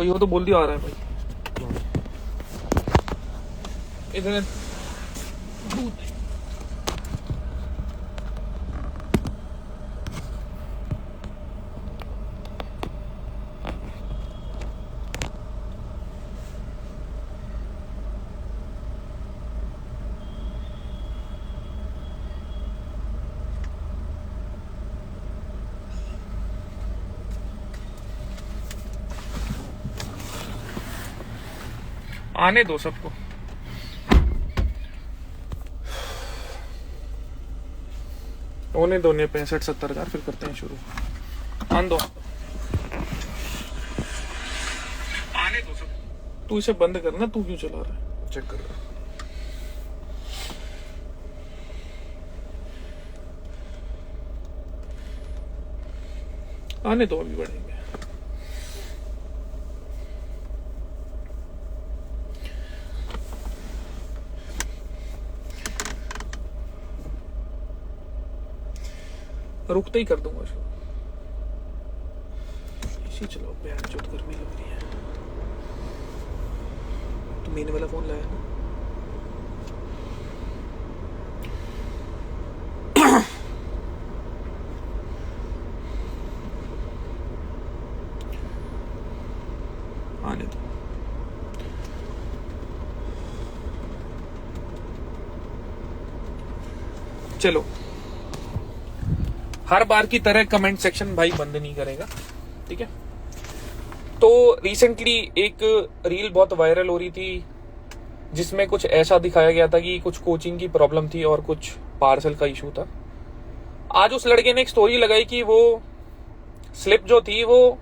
कोई हो तो बोल दिया आ रहा है भाई। इधर आने दो सबको। होने दो, 65-70 हजार, फिर करते हैं शुरू। आने दो, आने दो सब। तू इसे बंद करना, तू क्यों चला रहा है? चेक कर रहा है। आने दो, अभी बढ़ेंगे। रुकते ही कर दूंगा शुरू। इसी चलाओ, प्यार चोट गर्मी लग रही है। तो मैंने वाला फोन लाया ना। आने दो। चलो, हर बार की तरह कमेंट सेक्शन भाई बंद नहीं करेगा, ठीक है। तो रिसेंटली एक रील बहुत वायरल हो रही थी जिसमें कुछ ऐसा दिखाया गया था कि कुछ कोचिंग की प्रॉब्लम थी और कुछ पार्सल का इशू था। आज उस लड़के ने एक स्टोरी लगाई कि वो स्लिप जो थी वो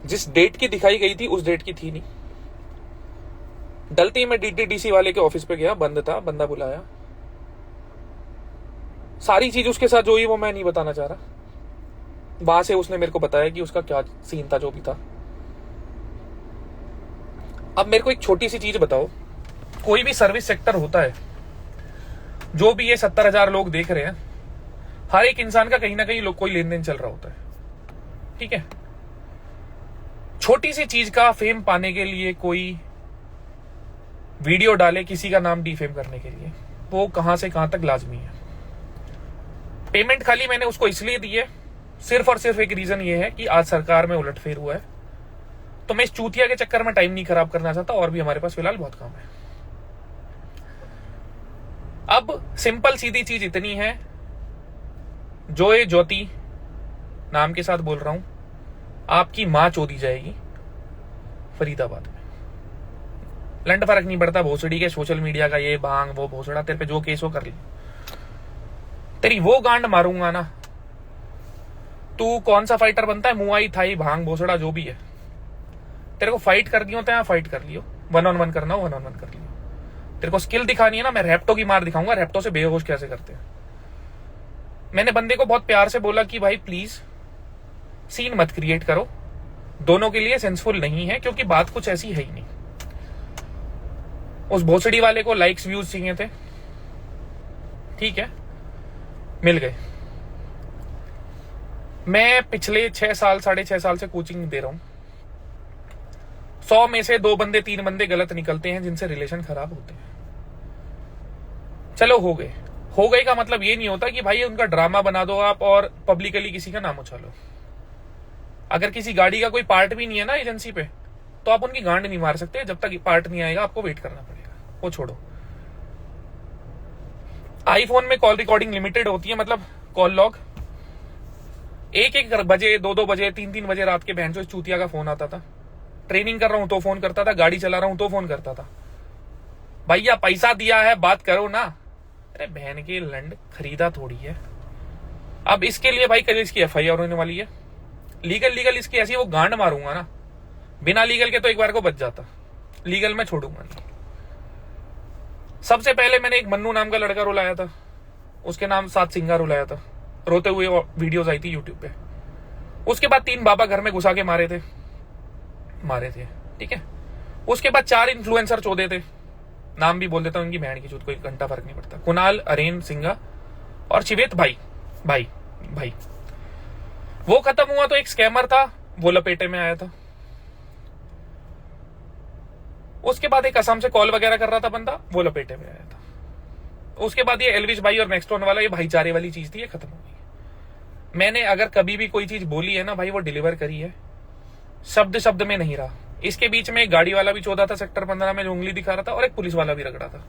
जिस डेट की दिखाई गई थी उस डेट की थी नहीं। डलती में डीटीडीसी वाले के ऑफिस पे गया, बंद था, बंदा बुलाया, सारी चीज उसके साथ जो हुई वो मैं नहीं बताना चाह रहा। वहां से उसने मेरे को बताया कि उसका क्या सीन था, जो भी था। अब मेरे को एक छोटी सी चीज बताओ, कोई भी सर्विस सेक्टर होता है, जो भी ये 70,000 लोग देख रहे हैं, हर एक इंसान का कहीं ना कहीं कोई लेन देन चल रहा होता है, ठीक है। छोटी सी चीज का फेम पाने के लिए कोई वीडियो डाले किसी का नाम डिफेम करने के लिए, वो कहां से कहां तक लाजमी है। पेमेंट खाली मैंने उसको इसलिए दी है, सिर्फ और सिर्फ एक रीजन ये है कि आज सरकार में उलटफेर हुआ है, तो मैं इस चूतिया के चक्कर में टाइम नहीं खराब करना चाहता, और भी हमारे पास फिलहाल बहुत काम है। अब सिंपल सीधी चीज इतनी है, जो ये ज्योति नाम के साथ बोल रहा हूं, आपकी मां चोदी जाएगी फरीदाबाद में। लंड फर्क नहीं पड़ता भोसड़ी के सोशल मीडिया का, ये भांग वो भोसड़ा, तेरे पे जो केस हो कर ली, तेरी वो गांड मारूंगा ना। तू कौन सा फाइटर बनता है, मुआई थाई भांग भोसड़ा जो भी है, तेरे को फाइट करनी हो तो यहाँ फाइट कर लियो, 1-on-1 करना हो 1-on-1 कर लियो। तेरे को स्किल दिखानी है ना, मैं रैप्टो की मार दिखाऊंगा, रैप्टो से बेहोश कैसे करते हैं। मैंने बंदे को बहुत प्यार से बोला कि भाई प्लीज सीन मत क्रिएट करो, दोनों के लिए सेंसफुल नहीं है, क्योंकि बात कुछ ऐसी है ही नहीं। उस भोसड़ी वाले को लाइक्स व्यूज चाहिए थे, ठीक है, मिल गए। मैं पिछले 6 साल 6.5 साल से कोचिंग दे रहा हूं। 100 में से 2 बंदे 3 बंदे गलत निकलते हैं जिनसे रिलेशन खराब होते हैं। चलो हो गए का मतलब ये नहीं होता कि भाई उनका ड्रामा बना दो आप और पब्लिकली किसी का नाम उछालो। अगर किसी गाड़ी का कोई पार्ट भी नहीं है ना एजेंसी पे, तो आप उनकी गांड नहीं मार सकते। जब तक पार्ट नहीं आएगा आपको वेट करना पड़ेगा, वो छोड़ो। आईफोन में कॉल रिकॉर्डिंग लिमिटेड होती है, मतलब कॉल लॉग 1-1 बजे 2-2 बजे 3-3 बजे रात के बहन चो चूतिया का फोन आता था। ट्रेनिंग कर रहा हूं तो फोन करता था, गाड़ी चला रहा हूं तो फोन करता था, भैया पैसा दिया है बात करो ना। अरे बहन के लंड, खरीदा थोड़ी है। अब इसके लिए भाई कल इसकी एफआईआर होने वाली है। लीगल इसकी ऐसी वो गांड मारूंगा ना, बिना लीगल के तो एक बार को बच जाता, लीगल में छोड़ूंगा नहीं। सबसे पहले मैंने एक मन्नू नाम का लड़का रुलाया था, उसके नाम 7 सिंगा रुलाया था, रोते हुए वीडियोस आई थी यूट्यूब पे। उसके बाद 3 बाबा घर में घुसा के मारे थे, ठीक है। उसके बाद 4 इन्फ्लुएंसर चौदे थे, नाम भी बोल देता हूं उनकी बहन की चूत, कोई घंटा फर्क नहीं पड़ता। कुणाल, अरेन सिंगा और शिवेत भाई। वो खत्म हुआ तो एक स्कैमर था, वो लपेटे में आया था। उसके बाद एक असम से कॉल वगैरह कर रहा था बंदा, वो लपेटे में आया था। उसके बाद ये एल्विश भाई और नेक्स्टोन वाला ये भाईचारे वाली चीज थी, ये खत्म हो गई। मैंने अगर कभी भी कोई चीज बोली है ना भाई, वो डिलीवर करी है, शब्द शब्द में नहीं रहा। इसके बीच में एक गाड़ी वाला भी चौथा था सेक्टर 15 में, जो उंगली दिखा रहा था, और एक पुलिस वाला भी रगड़ा था।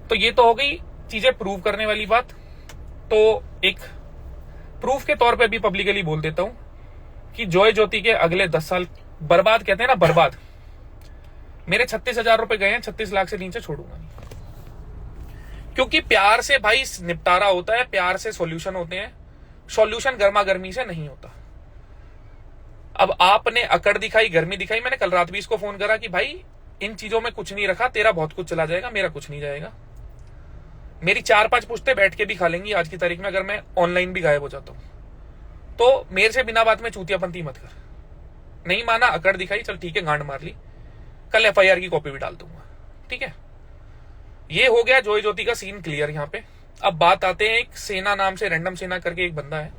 तो ये तो हो गई चीजें प्रूव करने वाली बात। तो एक प्रूफ के तौर पे भी पब्लिकली बोल देता हूं कि जॉय ज्योति के अगले 10 साल बर्बाद, कहते हैं ना बर्बाद, मेरे 36,000 रुपए गए हैं, 36 लाख से नीचे छोड़ूंगा नहीं। क्योंकि प्यार से भाई निपटारा होता है, प्यार से सॉल्यूशन होते हैं, सॉल्यूशन गर्मा गर्मी से नहीं होता। अब आपने अकड़ दिखाई, गर्मी दिखाई, मैंने कल रात भी इसको फोन करा कि भाई इन चीजों में कुछ नहीं रखा, तेरा बहुत कुछ चला जाएगा, मेरा कुछ नहीं जाएगा। मेरी 4-5 पुश्ते बैठ के भी खा लेंगी आज की तारीख में, अगर मैं ऑनलाइन भी गायब हो जाता हूं। तो मेरे से बिना बात में चूतियापंती मत कर। नहीं माना, अकड़ दिखाई, चल ठीक है, गांड मार ली, कल एफआईआर की कॉपी भी डाल दूंगा, ठीक है। ये हो गया जॉय ज्योति का सीन क्लियर यहां पे। अब बात आते हैं एक सेना नाम से, रैंडम सेना करके एक बंदा है,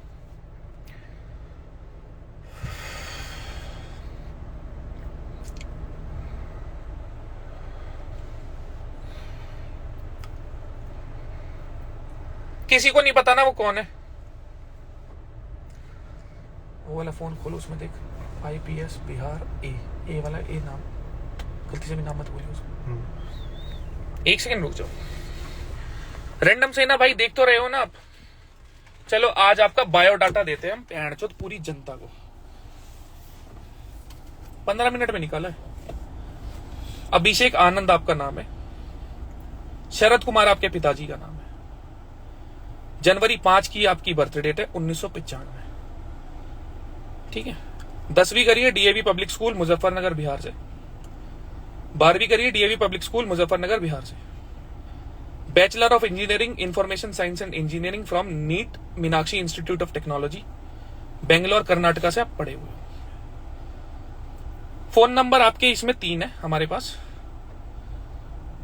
किसी को नहीं पता ना वो कौन है। वो वाला फोन खोलो, उसमें देख IPS बिहार ए वाला ए नाम, गलती से भी नाम मत बोलिए उसको। एक सेकंड रुक जाओ। रैंडम सेना भाई देख तो रहे हो ना आप। चलो आज आपका बायोडाटा देते हैं हम पैंचोद पूरी जनता को। 15 मिनट में निकाला है। अभिषेक आनंद आपका नाम है, शरद कुमार आपके पिताजी का नाम है, जनवरी 5 की आपकी बर्थ डेट है, 1995, ठीक है। 10वीं करिए DAV public school Muzaffarnagar Bihar से, 12वीं करिए DAV public school Muzaffarnagar Bihar से, bachelor of engineering information science and engineering from Nitte Meenakshi institute of technology Bangalore Karnataka से आप पढ़े हुए हो। फोन नंबर आपके इसमें 3 है हमारे पास,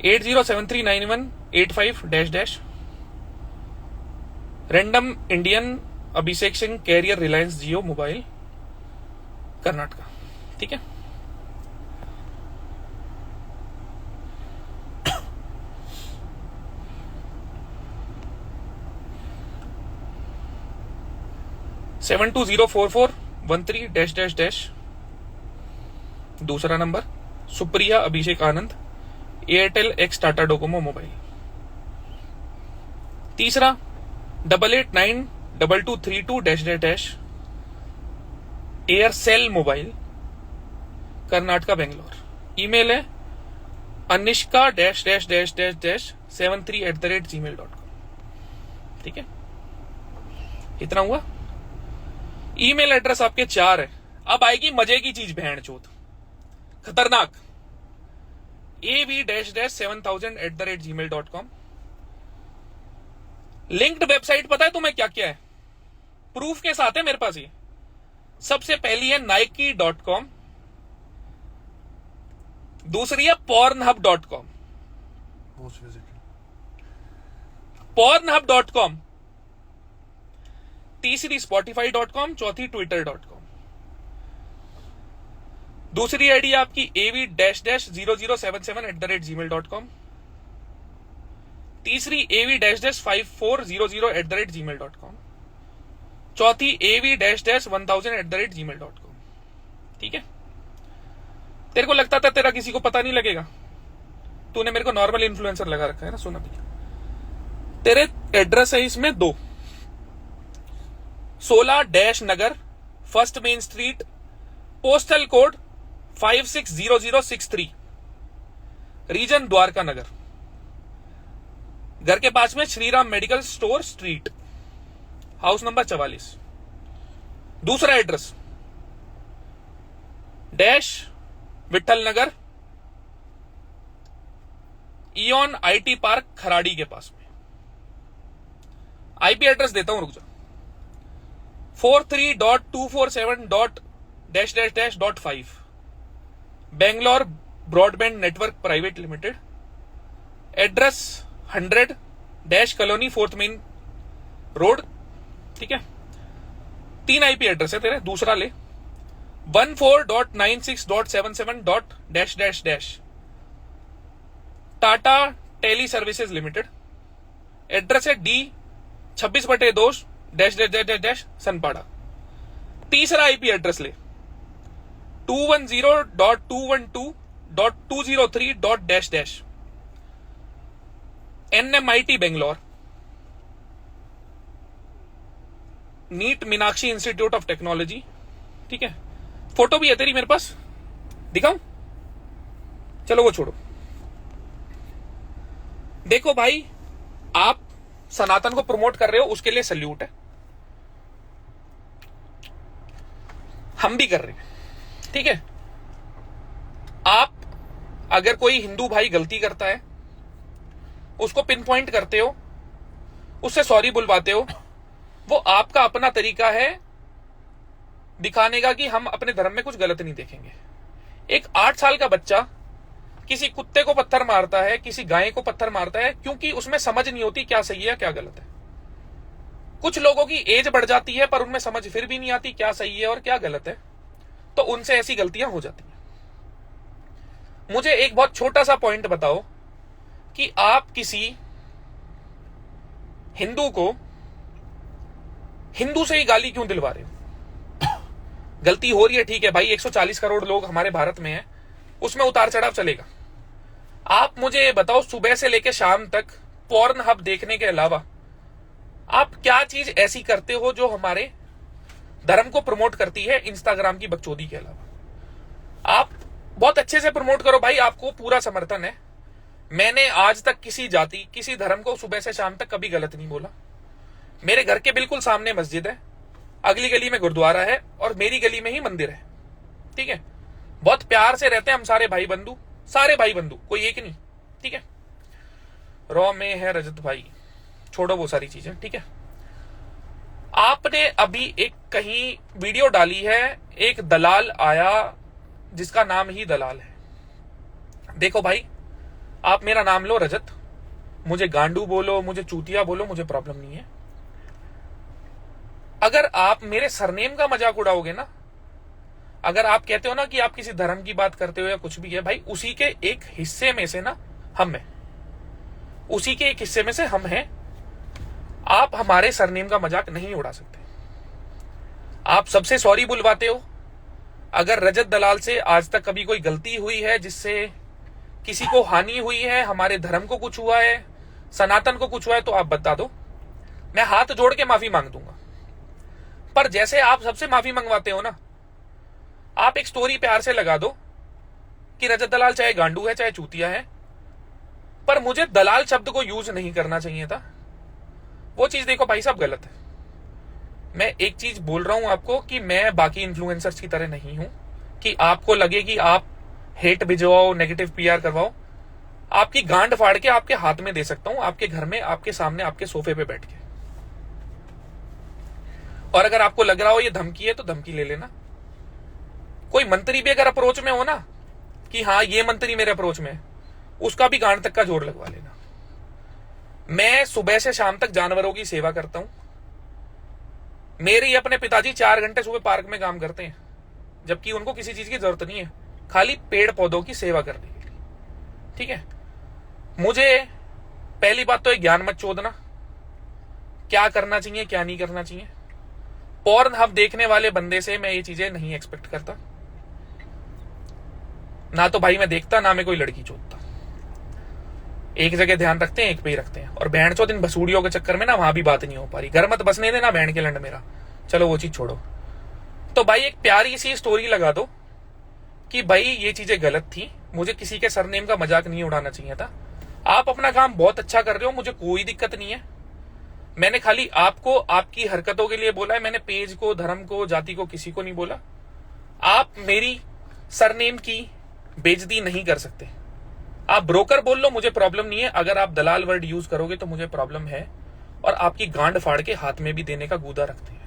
80739185 random Indian Abhishek Singh carrier Reliance Jio mobile Karnataka, ठीक है। (7204413) दूसरा नंबर Supriya Abhishek Anand Airtel x Tata Docomo mobile. तीसरा 88922322 एयरसेल मोबाइल कर्नाटका बेंगलोर। ईमेल है anishka-73@gmail.com, ठीक है। इतना हुआ। ईमेल एड्रेस आपके 4 है। अब आएगी मजे की चीज, बहन चोत खतरनाक, av-7000@gmail.com। लिंक्ड वेबसाइट पता है तुम्हें क्या क्या है, प्रूफ के साथ है मेरे पास ये। सबसे पहली है nike.com, दूसरी है pornhub.com, pornhub.com, तीसरी spotify.com, चौथी twitter.com। दूसरी आईडी आपकी av-0077@gmail.com, तीसरी av-5400@gmail.com, चौथी av-1000@gmail.com, ठीक है। तेरे को लगता था तेरा किसी को पता नहीं लगेगा, तूने मेरे को नॉर्मल इन्फ्लुएंसर लगा रखा है ना। सुना भैया, तेरे एड्रेस है इसमें 2, 16 नगर, first main street, postal code 560063, region Dwarka Nagar. घर के पास में Shriram medical store street, house number 44। दूसरा address dash Vithal Nagar, Eon IT park Kharadi के पास में। IP एड्रेस देता हूं, रुक जा। 43.247.-5 Bangalore broadband network private limited. Address 100 dash colony 4th main road, ठीक है। 3 IP एड्रेस है तेरे, दूसरा ले 14.96.77. Tata tele services limited, address है D 26/2 dash dash dash dash Sanpada. तीसरा आईपी एड्रेस ले 210.212.203. Dash dash NMIT Bangalore, Nitte Meenakshi institute of technology. ठीक है, फोटो भी है तेरी मेरे पास, दिखाऊं? चलो वो छोड़ो। देखो भाई, आप सनातन को प्रमोट कर रहे हो, उसके लिए सल्यूट है, हम भी कर रहे हैं। ठीक है, आप अगर कोई हिंदू भाई गलती करता है, उसको पिन पॉइंट करते हो, उससे सॉरी बुलवाते हो, वो आपका अपना तरीका है दिखाने का कि हम अपने धर्म में कुछ गलत नहीं देखेंगे। एक 8 साल का बच्चा किसी कुत्ते को पत्थर मारता है, किसी गाय को पत्थर मारता है, क्योंकि उसमें समझ नहीं होती क्या सही है क्या गलत है। कुछ लोगों की एज बढ़ जाती है पर उनमें समझ फिर भी नहीं आती क्या सही है और क्या गलत है, तो उनसे ऐसी गलतियां हो जाती हैं। मुझे एक बहुत छोटा सा पॉइंट बताओ कि आप किसी हिंदू को हिंदू से ही गाली क्यों दिलवा रहे हो? गलती हो रही है, ठीक है भाई, 140 करोड़ लोग हमारे भारत में हैं, उसमें उतार चढ़ाव चलेगा। आप मुझे बताओ, सुबह से लेकर शाम तक पॉर्न हब देखने के अलावा आप क्या चीज ऐसी करते हो जो हमारे धर्म को प्रमोट करती है इंस्टाग्राम की बकचोदी के अलावा? आप बहुत अच्छे से प्रमोट करो भाई, आपको पूरा समर्थन है। मैंने आज तक किसी जाति, किसी धर्म को सुबह से शाम तक कभी गलत नहीं बोला। मेरे घर के बिल्कुल सामने मस्जिद है, अगली गली में गुरुद्वारा है और मेरी गली में ही मंदिर है। ठीक है, बहुत प्यार से रहते हैं हम सारे भाई बंधु, सारे भाई बंधु, कोई एक नहीं। ठीक है, रॉ में है रजत भाई, छोड़ो वो सारी चीजें। ठीक है, आपने अभी एक कहीं वीडियो डाली है, एक दलाल आया जिसका नाम ही दलाल है। देखो भाई, आप मेरा नाम लो रजत, मुझे गांडू बोलो, मुझे चूतिया बोलो, मुझे प्रॉब्लम नहीं है। अगर आप मेरे सरनेम का मजाक उड़ाओगे ना, अगर आप कहते हो ना कि आप किसी धर्म की बात करते हो या कुछ भी है, भाई उसी के एक हिस्से में से ना हम हैं, उसी के एक हिस्से में से हम हैं। आप हमारे सरनेम का मजाक नहीं उड़ा सकते। आप सबसे सॉरी बुलवाते हो। अगर रजत दलाल से आज तक कभी कोई गलती हुई है जिससे किसी को हानि हुई है, हमारे धर्म को कुछ हुआ है, सनातन को कुछ हुआ है, तो आप बता दो, मैं हाथ जोड़ के माफी मांग दूंगा। पर जैसे आप सबसे माफी मंगवाते हो ना, आप एक स्टोरी प्यार से लगा दो कि रजत दलाल चाहे गांडू है चाहे चूतिया है, पर मुझे दलाल शब्द को यूज नहीं करना चाहिए था। वो चीज देखो भाई साहब गलत है। मैं एक चीज बोल रहा हूं आपको कि मैं बाकी इन्फ्लुएंसर्स की तरह नहीं हूं कि आपको लगे कि आप हेट भिजवाओ, नेगेटिव पीआर करवाओ। आपकी गांड फाड़ के आपके हाथ में दे सकता हूं, आपके घर में, आपके सामने, आपके सोफे पे बैठ के। और अगर आपको लग रहा हो ये धमकी है तो धमकी ले लेना। कोई मंत्री भी अगर अप्रोच में हो ना कि हाँ ये मंत्री मेरे अप्रोच में है, उसका भी गांड तक का जोर लगवा लेना। मैं सुबह से शाम तक जानवरों की सेवा करता हूं। मेरे ही अपने पिताजी 4 घंटे सुबह पार्क में काम करते हैं, जबकि उनको किसी चीज की जरूरत नहीं है, खाली पेड़ पौधों की सेवा करने के लिए। ठीक है, मुझे पहली बात तो एक ज्ञान मत चोदना, क्या करना चाहिए क्या नहीं करना चाहिए। पॉर्न हब देखने वाले बंदे से मैं ये चीजें नहीं एक्सपेक्ट करता। ना तो भाई मैं देखता, ना मैं कोई लड़की चोदता। एक जगह ध्यान रखते हैं, एक पे ही रखते हैं। और बहन चोद इन भसूड़ियों के चक्कर में ना वहां भी बात नहीं हो पा रही। घर मत बसने देना बहन के लंड मेरा, चलो वो चीज छोड़ो। तो भाई एक प्यारी सी स्टोरी लगा दो कि भाई ये चीजें गलत थी, मुझे किसी के सरनेम का मजाक नहीं उड़ाना चाहिए था। आप अपना काम बहुत अच्छा कर रहे हो, मुझे कोई दिक्कत नहीं है। मैंने खाली आपको आपकी हरकतों के लिए बोला है, मैंने पेज को, धर्म को, जाति को, किसी को नहीं बोला। आप मेरी सरनेम की बेइज्जती नहीं कर सकते। आप ब्रोकर बोल लो, मुझे प्रॉब्लम नहीं है। अगर आप दलाल वर्ड यूज करोगे तो मुझे प्रॉब्लम है, और आपकी गांड फाड़ के हाथ में भी देने का गूदा रखते हैं।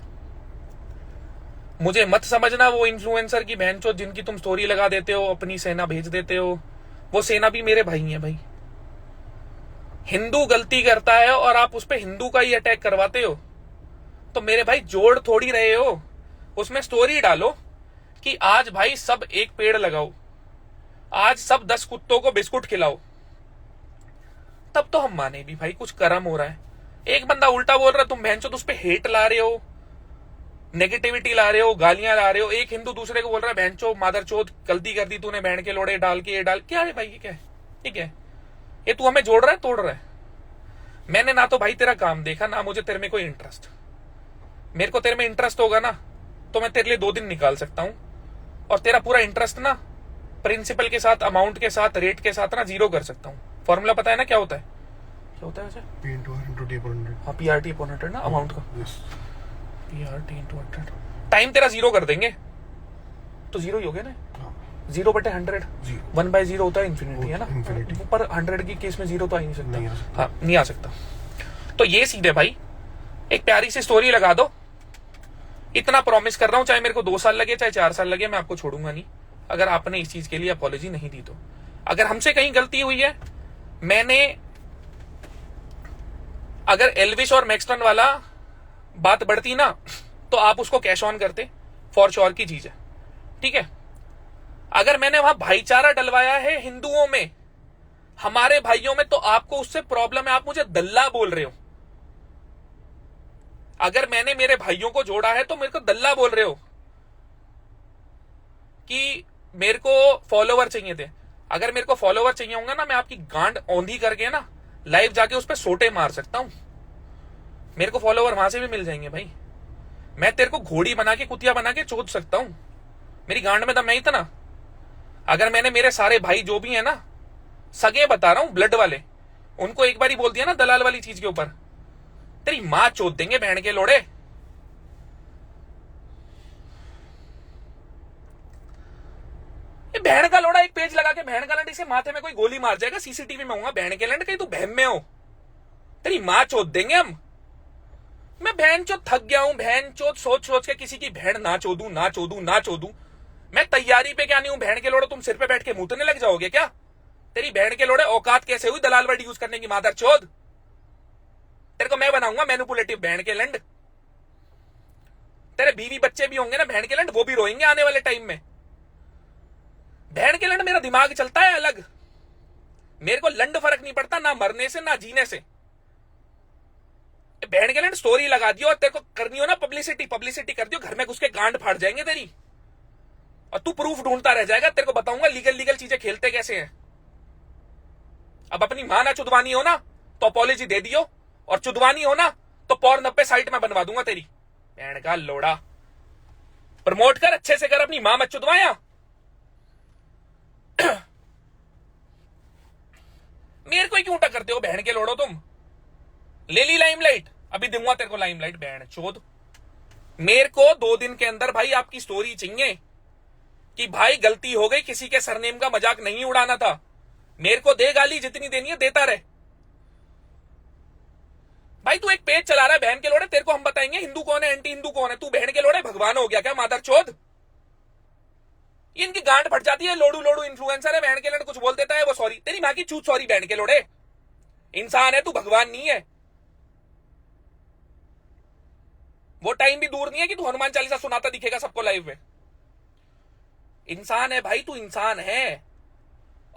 मुझे मत समझना वो इन्फ्लुएंसर की बहनचोद जिनकी तुम स्टोरी लगा देते हो, अपनी सेना भेज देते हो। वो सेना भी मेरे भाई हैं भाई। हिंदू गलती करता है और आप उस पर हिंदू का ही अटैक करवाते हो, तो मेरे भाई जोड़ थोड़ी रहे हो। उसमें स्टोरी डालो कि आज भाई सब एक पेड़ लगाओ, आज सब 10 कुत्तों को बिस्कुट खिलाओ। तब तो हम माने भी भाई कुछ कर्म हो रहा है। एक बंदा उल्टा बोल रहा है, तुम बहनचोद उस पे हेट ला रहे हो, नेगेटिविटी ला रहे हो, गालियां ला रहे हो। एक हिंदू दूसरे को बोल रहा है बहनचो मादरचोद, गलती कर दी तूने, बहन के लोड़े डाल के ये डाल। क्या है भाई, ये क्या है, ये क्या है? ये तू हमें जोड़ रहा है, तोड़ रहा है? मैंने ना तो भाई तेरा काम देखा, ना मुझे तेरे में कोई इंटरेस्ट। मेरे को तेरे में इंटरेस्ट होगा ना तो मैं तेरे लिए 2 दिन निकाल सकता हूं, और तेरा पूरा इंटरेस्ट ना प्रिंसिपल के साथ, अमाउंट के साथ, रेट के साथ ना 0 कर सकता हूं। फॉर्मूला पता है ना क्या होता है? क्या होता है वैसे? हाँ, PRT अपॉन 100 ना अमाउंट का। PRT इंटू 100, टाइम तेरा 0 कर देंगे तो 0 ही हो गया ना। 0/100 1/0 होता है इन्फिनिटी, है ना? पर 100 की केस में 0 तो आ ही नहीं सकता। हाँ, नहीं आ सकता। तो ये सीधे भाई एक प्यारी सी स्टोरी लगा दो, इतना प्रॉमिस कर रहा हूं, चाहे मेरे को 2 साल लगे चाहे 4 साल लगे, मैं आपको छोड़ूंगा नहीं अगर आपने इस चीज के लिए अपॉलॉजी नहीं दी तो। अगर हमसे कहीं गलती हुई है, मैंने अगर एल्विस और मैक्सटन वाला बात बढ़ती ना तो आप उसको कैश ऑन करते, फॉर श्योर की चीज है, ठीक है? अगर मैंने वहां भाईचारा डलवाया है हिंदुओं में, हमारे भाइयों में, तो आपको उससे प्रॉब्लम है, आप मुझे दल्ला बोल रहे हो। अगर मैंने मेरे भाइयों को जोड़ा है तो मेरे को दल्ला बोल रहे हो कि मेरे को फॉलोवर चाहिए थे। अगर मेरे को फॉलोवर चाहिए होंगे ना, मैं आपकी गांड औंधी करके ना लाइव जाके उस पर सोटे मार सकता हूं। मेरे को फॉलोवर वहां से भी मिल जाएंगे भाई। मैं तेरे को घोड़ी बना के, कुतिया बना के चोद सकता हूं। मेरी गांड में दम नहीं था ना। अगर मैंने मेरे सारे भाई जो भी है ना, सगे बता रहा हूं, ब्लड वाले, उनको एक बार ही बोल दिया ना दलाल वाली चीज के ऊपर, तेरी मां चोद देंगे बहन के लोड़े। बहन का लोड़ा एक पेज लगा के बहन का लंड, इसे माथे में कोई गोली मार जाएगा, सीसीटीवी में होगा बहन के लंड, कहीं तू बहम में हो, तेरी मां चोद देंगे हम। मैं बहन चोद थक गया हूं, बहन चोद सोच सोच के किसी की बहन ना चोदू ना चोदू ना चोदू। मैं तैयारी पे क्या नहीं हूं, बहन के लोड़े तुम सिर पे बैठ के मूतने लग जाओगे क्या? तेरी बहन के लोड़े औकात कैसे हुई दलाल वर्ड यूज करने की, मादर चोद? तेरे को मैं बनाऊंगा मैनिपुलेटिव बहन के लंड। तेरे बीवी बच्चे भी होंगे ना बहन के लंड, वो भी रोएंगे आने वाले टाइम में। बहन के लंड मेरा दिमाग चलता है अलग, मेरे को लंड फर्क नहीं पड़ता, ना मरने से ना जीने से। बहन के लंड स्टोरी लगा दियो, और तेरे को करनी हो ना पब्लिसिटी कर दियो, घर में घुस के गांड फाड़ जाएंगे तेरी, और तू प्रूफ ढूंढता रह जाएगा। तेरे को बताऊंगा लीगल चीजें खेलते कैसे हैं। अब अपनी मां ना चुदवानी हो ना तो अपॉलॉजी दे दियो, और चुदवानी हो ना तो पॉर्न पे साइट में बनवा दूंगा तेरी बहन का लोड़ा। प्रमोट कर अच्छे से कर, अपनी मां मत चुदवाया। मेरे को क्यों टक्करते हो बहन के लोड़ो तुम? ले ली लाइमलाइट, अभी दूंगा तेरे को लाइमलाइट बहन चोद। मेरे को 2 दिन के अंदर भाई आपकी स्टोरी चाहिए कि भाई गलती हो गई, किसी के सरनेम का मजाक नहीं उड़ाना था। मेरे को दे गाली, जितनी देनी है देता रहे भाई। तू एक पेज चला रहा है बहन के लोड़े, तेरे को हम बताएंगे हिंदू कौन है, एंटी हिंदू कौन है। तू बहन के लोड़े भगवान हो गया क्या मादर चोद? इनकी गांड फट जाती है, लोडू इन्फ्लुएंसर है बहन के लड़, कुछ बोल देता है वो सॉरी, तेरी मां की चूत सॉरी बहन के लोड़े। इंसान है तू, भगवान नहीं है। वो टाइम भी दूर नहीं है कि तू हनुमान चालीसा सुनाता दिखेगा सबको लाइव में। इंसान है भाई, तू इंसान है।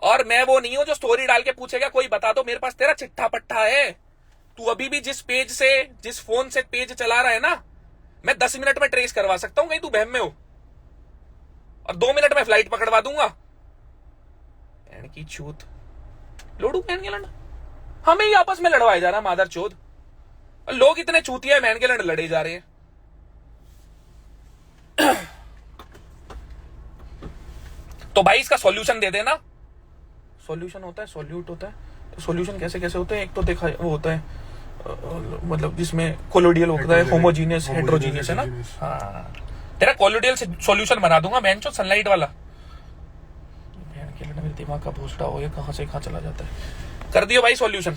और मैं वो नहीं हूं जो स्टोरी डाल के पूछेगा कोई बता दो, मेरे पास तेरा चिट्ठा पट्टा है। तू अभी भी जिस पेज से, जिस फोन से पेज चला रहा है ना, मैं 10 मिनट में ट्रेस करवा सकता हूं कहीं तू बहम में हो, और 2 मिनट में फ्लाइट पकड़वा दूंगा। बहन की चूत लोडू बहन के लड़, हमें ही आपस में लड़वाए जा रहा मादर चोद। लोग इतने चूतिया बहन के लड़ लड़े जा रहे हैं। तो भाई इसका सॉल्यूशन दे देना। सॉल्यूशन होता है, सॉल्यूट होता है, तो सॉल्यूशन कैसे कैसे होते हैं? एक तो देखा वो होता है मतलब जिसमें कोलोडियल होता है, होमोजीनियस, हेट्रोजीनियस है ना। हाँ, तेरा कोलोडियल से सॉल्यूशन बना दूंगा बहन चो, सनलाइट वाला। बहन के लिए मेरे दिमाग का भूसड़ा हो, ये कहां से कहां चला जाता है। कर दियो भाई सॉल्यूशन।